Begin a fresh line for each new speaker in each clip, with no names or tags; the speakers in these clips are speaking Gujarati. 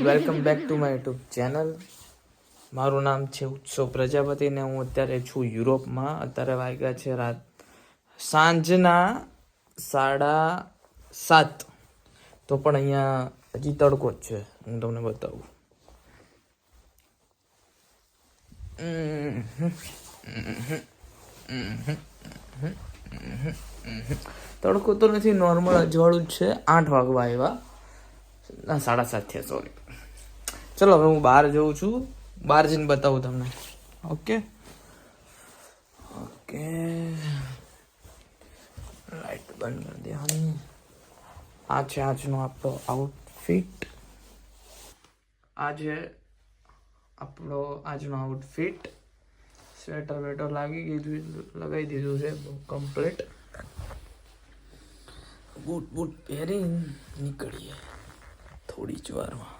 Welcome back to my YouTube channel. મારું નામ છે ઉત્સવ પ્રજાપતિ ને હું અત્યારે છું યુરોપમાં. અત્યારે વાગ્યા છે સાંજના 7:30. તો પણ અહીંયા હજી તડકો જ છે. હું તમને બતાવું. તડકો તો નથી, નોર્મલ અજવાળું જ છે. 8 વાગવા આવ્યા, 7:30 થયા, સોરી. ચલો હવે હું બહાર જઉં છું, બહાર જઈને બતાવું તમને. ઓકે ઓકે, લાઈટ બંધ કરી દેવાની. આ છે આજનો આપણો આઉટફિટ. આ છે આપણો આજનો આઉટફિટ. સ્વેટર વેટર લગાવી દીધું છે કમ્પ્લીટ. બૂટ પહેરીને નીકળીએ થોડી જ વારમાં.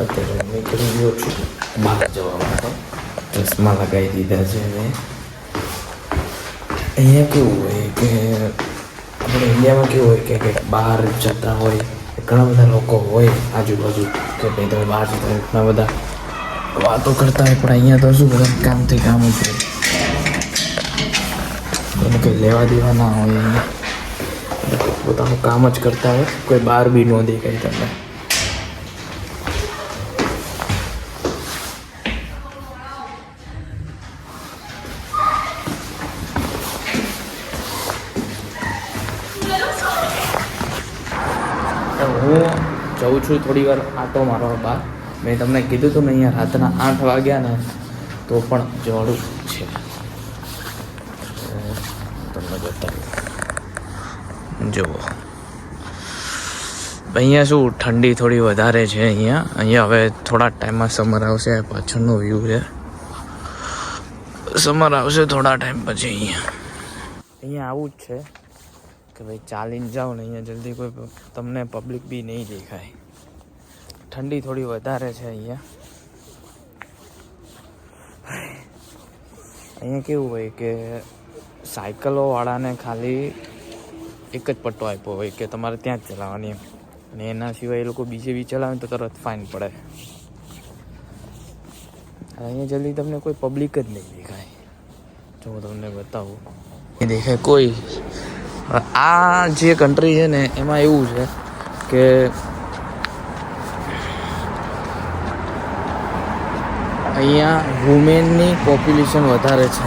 અત્યારે નીકળી ગયો છું બહાર જવા માટે. ચશ્મા લગાવી દીધા છે મેં. અહીંયા કેવું હોય કે આપણે ઇન્ડિયામાં કેવું હોય કે બહાર જતા હોય ઘણા બધા લોકો હોય આજુબાજુ કે ભાઈ તમે બહાર જતા હોય, ઘણા બધા વાતો કરતા હોય. પણ અહીંયા તો શું બધા કામથી કામ જ હોય, એને કંઈ લેવા દેવા ના હોય. પોતાનું કામ જ કરતા હોય, કોઈ બહાર બી ન દેખાય તમને. હું જઉં છું થોડી વાર આટો મારવા બહાર. મેં તમને કીધું હતું ને અહીંયા રાતના 8 વાગ્યા ને તો પણ જવાડું છે. તમને બતાવું, જુઓ અહીંયા શું ઠંડી થોડી વધારે છે. અહીંયા હવે થોડા ટાઈમમાં સમર આવશે. પાછળનો વ્યૂ છે, સમર આવશે થોડા ટાઈમ પછી. અહીંયા આવું જ છે કે ભાઈ ચાલીને જાઓ ને અહીંયા જલ્દી કોઈ તમને પબ્લિક બી નહીં દેખાય. ઠંડી થોડી વધારે છે અહીંયા. અહીંયા કેવું હોય કે સાયકલોવાળાને ખાલી એક જ પટ્ટો આપ્યો હોય કે તમારે ત્યાં જ ચલાવવાની એમ, અને એના સિવાય એ લોકો બીજે બી ચલાવે તો તરત ફાઇન પડે. અહીંયા જલ્દી તમને કોઈ પબ્લિક જ નહીં દેખાય. જો હું તમને બતાવું, એ દેખાય કોઈ. આ જે કન્ટ્રી છે ને એમાં એવું છે કે અહીંયા વુમેનની પોપ્યુલેશન વધારે છે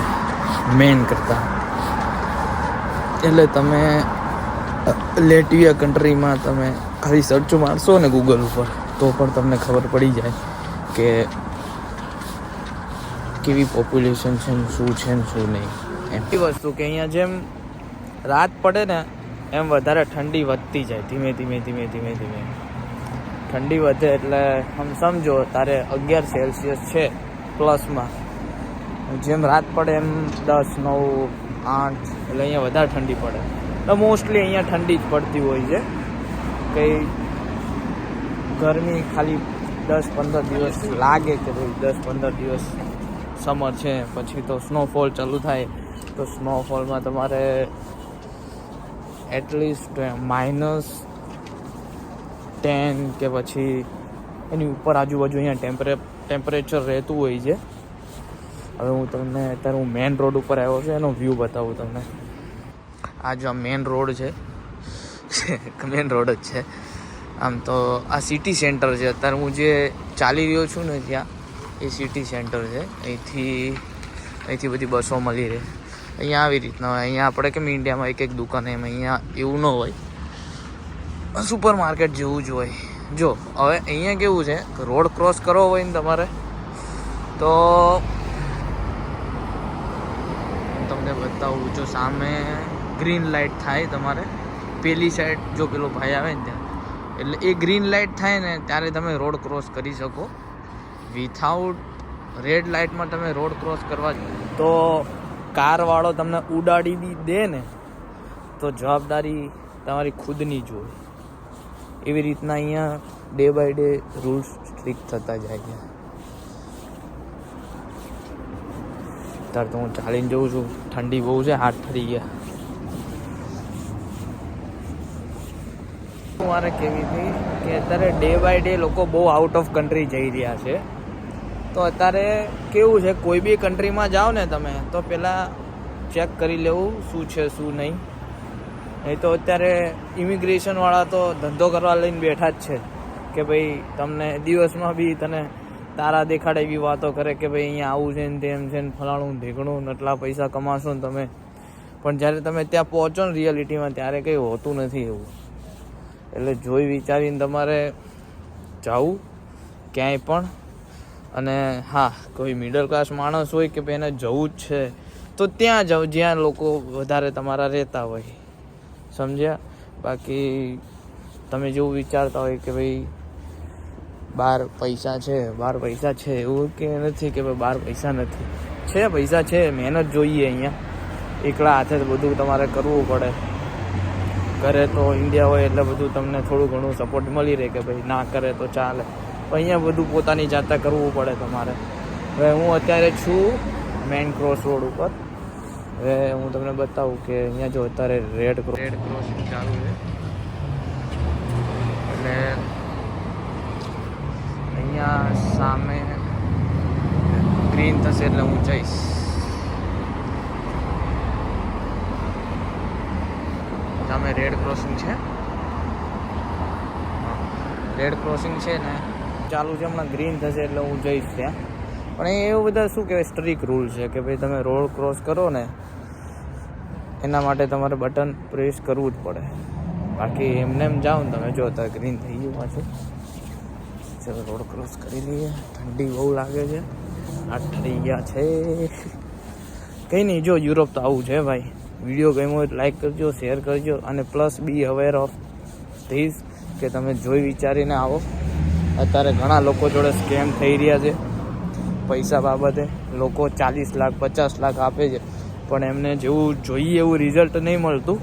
મેન કરતાં. એટલે તમે લેટવિયા કન્ટ્રીમાં તમે ખાલી સર્ચ મારશો ને ગૂગલ ઉપર તો પણ તમને ખબર પડી જાય કે કેવી પોપ્યુલેશન છે ને શું છે ને શું નહીં. એમ વસ્તુ કે અહીંયા જેમ રાત પડે ને એમ વધારે ઠંડી વધતી જાય. ધીમે ધીમે ઠંડી વધે એટલે સમજો તારે 11 સેલ્સિયસ છે પ્લસમાં. જેમ રાત પડે એમ 10, 9, 8 એટલે અહીંયા વધારે ઠંડી પડે. તો મોસ્ટલી અહીંયા ઠંડી જ પડતી હોય છે. કંઈ ગરમી ખાલી 10-15 દિવસ લાગે કે ભાઈ 10-15 દિવસ સમર છે. પછી તો સ્નોફોલ ચાલુ થાય. તો સ્નોફોલમાં તમારે એટલીસ્ટ -10 કે પછી એની ઉપર આજુબાજુ અહીંયા ટેમ્પરેચર રહેતું હોય છે. હવે હું તમને અત્યારે મેન રોડ ઉપર આવ્યો છું, એનો વ્યૂ બતાવું તમને. આ જો આ મેન રોડ છે, મેન રોડ જ છે આમ તો. આ સિટી સેન્ટર છે. અત્યારે હું જે ચાલી રહ્યો છું ને ત્યાં એ સિટી સેન્ટર છે. અહીંથી બધી બસો મળી રહે. અહીંયા આવી રીતના હોય. અહીંયા આપણે કેમ ઇન્ડિયામાં એક દુકાન એમ અહીંયા એવું ન હોય, સુપર માર્કેટ જેવું જ હોય. જો હવે અહીંયા કેવું છે કે રોડ ક્રોસ કરવો હોય ને તમારે તો તમને બતાવું. જો સામે ગ્રીન લાઇટ થાય તમારે પેલી સાઈડ, જો પેલો ભાઈ આવે ને ત્યાં, એટલે એ ગ્રીન લાઇટ થાય ને ત્યારે તમે રોડ ક્રોસ કરી શકો. વિથઆઉટ રેડ લાઇટમાં તમે રોડ ક્રોસ કરવા તો કારવાળો તમને ઉડાડી બી દે ને તો જવાબદારી તમારી ખુદની જ હોય. એવી રીતના અહીંયા day by day rules strict થતા જાય છે. અત્યારે તો હું ચાલીને જઉં છું, ઠંડી બહુ છે, હાથ ઠરી ગયા. મારે કેવી હતી કે અત્યારે ડે બાય ડે લોકો બહુ આઉટ ઓફ કન્ટ્રી જઈ રહ્યા છે. તો અત્યારે કેવું છે, કોઈ બી કન્ટ્રીમાં જાઓ ને તમે તો પહેલાં ચેક કરી લેવું શું છે શું નહીં. નહીં તો અત્યારે ઇમિગ્રેશનવાળા તો ધંધો કરવા લઈને બેઠા જ છે કે ભાઈ તમને દિવસમાં બી તને તારા દેખાડે એવી વાતો કરે કે ભાઈ અહીંયા આવું છે ને તેમ છે ને ફલાણું ઢીકણું ને આટલા પૈસા કમાશો ને તમે. પણ જ્યારે તમે ત્યાં પહોંચો ને રિયાલિટીમાં ત્યારે કંઈ હોતું નથી એવું. એટલે જોઈ વિચારીને તમારે જાવું ક્યાંય પણ. અને હા, કોઈ મિડલ ક્લાસ માણસ હોય કે ભાઈ એને જવું જ છે તો ત્યાં જાઓ જ્યાં લોકો વધારે તમારા રહેતા હોય, સમજ્યા. બાકી તમે જેવું વિચારતા હોય કે ભાઈ બહાર પૈસા છે એવું કે નથી કે ભાઈ બહાર પૈસા નથી. છે પૈસા છે, મહેનત જોઈએ. અહીંયા એકલા હાથે બધું તમારે કરવું પડે. ઘરે તો ઇન્ડિયા હોય એટલે બધું તમને થોડું ઘણું સપોર્ટ મળી રહે કે ભાઈ ના કરે તો ચાલે. પણ અહીંયા બધું પોતાની જાતે કરવું પડે તમારે. હવે હું અત્યારે છું મેઇન ક્રોસ રોડ ઉપર. હવે હું તમને બતાવું કે અહીંયા જો અત્યારે રેડ ક્રોસિંગ ચાલુ છે. એટલે અહીંયા સામે ગ્રીન થશે એટલે હું જઈશ. સામે રેડ ક્રોસિંગ છે, રેડ ક્રોસિંગ છે ને ચાલુ છે. હમણાં ગ્રીન થશે એટલે હું જઈશ ત્યાં. પણ એવું બધા શું કહેવાય સ્ટ્રિક રૂલ છે કે ભાઈ તમે રોડ ક્રોસ કરો ને એના માટે તમારે બટન પ્રેસ કરવું જ પડે. બાકી એમને એમ જાઓ ને તમે જો અત્યારે ગ્રીન થઈ ગયું પાછું. ચલો રોડ ક્રોસ કરી લઈએ. ઠંડી બહુ લાગે છે, હાથ ઠરી ગયા છે. કંઈ નહીં, જો યુરોપ તો આવું છે ભાઈ. વિડીયો ગમ્યો હોય તો લાઈક કરજો, શેર કરજો અને plus B aware of this કે તમે જોઈ વિચારીને આવો. અત્યારે ઘણા લોકો જોડે સ્કેમ થઈ રહ્યા છે પૈસા બાબતે. લોકો 40 લાખ 50 લાખ આપે છે પણ એમને જેવું જોઈએ એવું રિઝલ્ટ નહીં મળતું.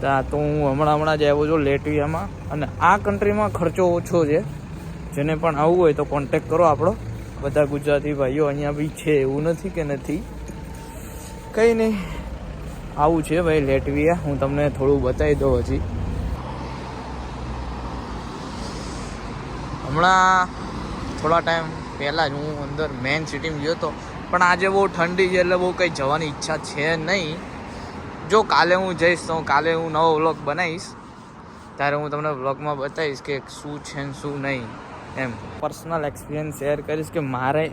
ત્યાં તો હું હમણાં જ આવ્યો છું લેટવિયામાં. અને આ કન્ટ્રીમાં ખર્ચો ઓછો છે. જેને પણ આવવું હોય તો કોન્ટેક કરો આપણો. બધા ગુજરાતી ભાઈઓ અહીંયા બી છે, એવું નથી કે નથી. કંઈ નહીં, આવું છે ભાઈ લેટવિયા. હું તમને થોડું બતાવી દઉં. હજી હમણાં થોડા ટાઈમ પહેલાં જ હું અંદર મેઇન સિટીમાં ગયો હતો. પણ આજે બહુ ઠંડી છે એટલે બહુ કંઈ જવાની ઈચ્છા છે નહીં. જો કાલે હું જઈશ તો કાલે હું નવો વ્લોગ બનાવીશ. ત્યારે હું તમને વ્લોગમાં બતાવીશ કે શું છે ને શું નહીં. એમ પર્સનલ એક્સપિરિયન્સ શેર કરીશ કે મારે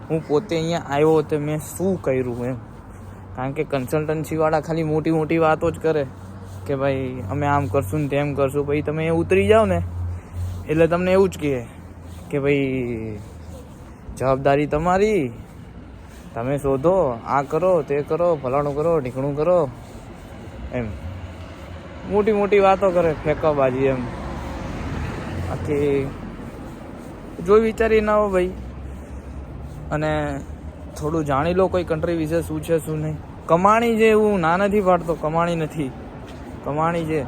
હું પોતે અહીંયા આવ્યો તો મેં શું કર્યું એમ. કારણ કે કન્સલ્ટન્સીવાળા ખાલી મોટી મોટી વાતો જ કરે કે ભાઈ અમે આમ કરશું ને તેમ કરશું. ભાઈ તમે ઉતરી જાઓ ને એટલે તમને એવું જ કહે કે ભાઈ જવાબદારી તમારી, તમે શોધો, આ કરો તે કરો, ફલાણું કરો ઢીકણું કરો. એમ મોટી મોટી વાતો કરે, ફેંકાબાજી એમ. બાકી જોઈ વિચારી ના હો ભાઈ. અને થોડું જાણી લો કોઈ કન્ટ્રી વિશે શું છે શું નહીં. કમાણી છે એવું ના નથી પાડતો, કમાણી નથી, કમાણી છે.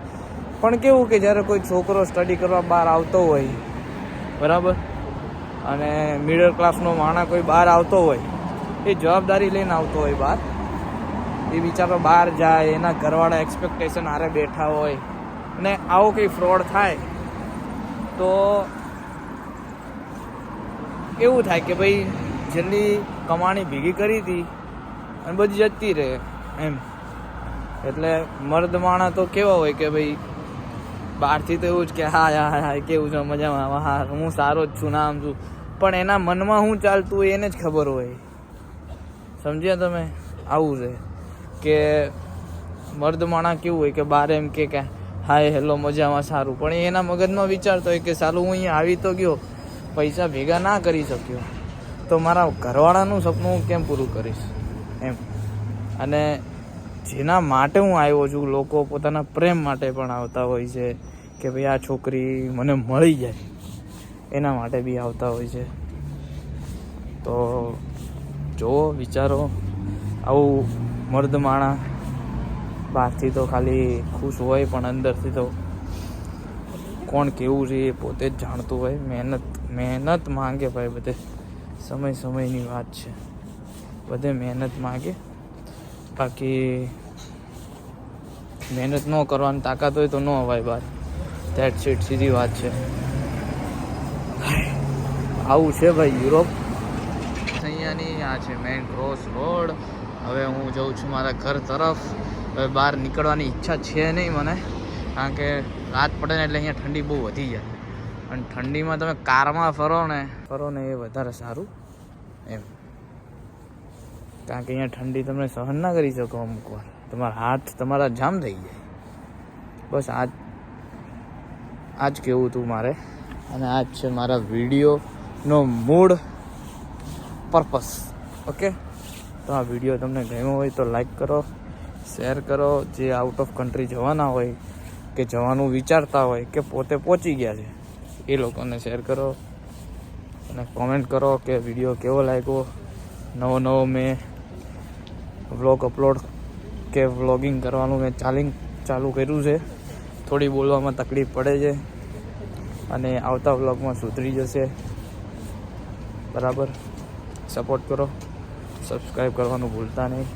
પણ કેવું કે જ્યારે કોઈ છોકરો સ્ટડી કરવા બહાર આવતો હોય બરાબર, અને મિડલ ક્લાસનો માણસ કોઈ બહાર આવતો હોય, એ જવાબદારી લઈને આવતો હોય બહાર. એ બિચારો બહાર જાય, એના ઘરવાળા એક્સપેક્ટેશન હારે બેઠા હોય અને આવો કંઈ ફ્રોડ થાય તો એવું થાય કે ભાઈ જેટલી કમાણી ભેગી કરી હતી અને બધી જતી રહે એમ. એટલે મર્દ માણસ તો કેવા હોય કે ભાઈ બહારથી તો એવું જ કે હા કેવું છે મજામાં, હા હું સારો જ છું, નામ છું. પણ એના મનમાં શું ચાલતું હોય એને જ ખબર હોય. સમજ્યા તમે? આવું છે કે મર્દ માણસ કેવું હોય કે બહાર એમ કે હાય હેલો મજામાં સારું, પણ એના મગજમાં વિચારતો હોય કે સાલું હું અહીંયા આવી તો ગયો, પૈસા ભેગા ના કરી શક્યો તો મારા ઘરવાળાનું સપનું હું કેમ પૂરું કરીશ એમ. અને જેના માટે હું આવ્યો છું, લોકો પોતાના પ્રેમ માટે પણ આવતા હોય છે કે ભાઈ આ છોકરી મને મળી જાય, એના માટે બી આવતા હોય છે. તો જુઓ, વિચારો. આવું મર્દ માણા બહારથી તો ખાલી ખુશ હોય પણ અંદરથી તો કોણ કેવું છે એ પોતે જ જાણતું હોય. મહેનત માંગે ભાઈ બધે. સમયની વાત છે બધે મહેનત માગે. બાકી મહેનત ન કરવાની તાકાત હોય તો ન અવાય બહાર. ધેટ્સ ઇટ, સીધી વાત છે. આવું છે ભાઈ યુરોપ. અહીંયાની આ છે મેઇન ક્રોસ રોડ. હવે હું જઉં છું મારા ઘર તરફ. હવે બહાર નીકળવાની ઈચ્છા છે નહીં મને, કારણ કે રાત પડે ને એટલે અહીંયા ઠંડી બહુ વધી જાય. અને ઠંડીમાં તમે કારમાં ફરો ને એ વધારે સારું એમ. કારણ કે અહીંયા ઠંડી તમે સહન ના કરી શકો અમુક વાર. તમારા હાથ તમારા જામ થઈ જાય. બસ આજ કેવું હતું મારે. અને આજ છે મારા વિડીયોનો મૂળ પર્પસ. ઓકે, તો આ વિડીયો તમને ગમ્યો હોય તો લાઈક કરો, શેર કરો. જે આઉટ ઓફ કન્ટ્રી જવાના હોય કે જવાનું વિચારતા હોય કે પોતે પહોંચી ગયા છે એ લોકોને શેર કરો અને કોમેન્ટ કરો કે વિડીયો કેવો લાગ્યો. નવો મેં વ્લોગ અપલોડ કે વ્લોગિંગ કરવાનું મેં ચાલુ કર્યું છે. થોડી બોલવામાં તકલીફ પડે છે અને આવતા વ્લોગમાં સુધરી જશે. બરાબર, સપોર્ટ કરો, સબસ્ક્રાઈબ કરવાનું ભૂલતા નહીં.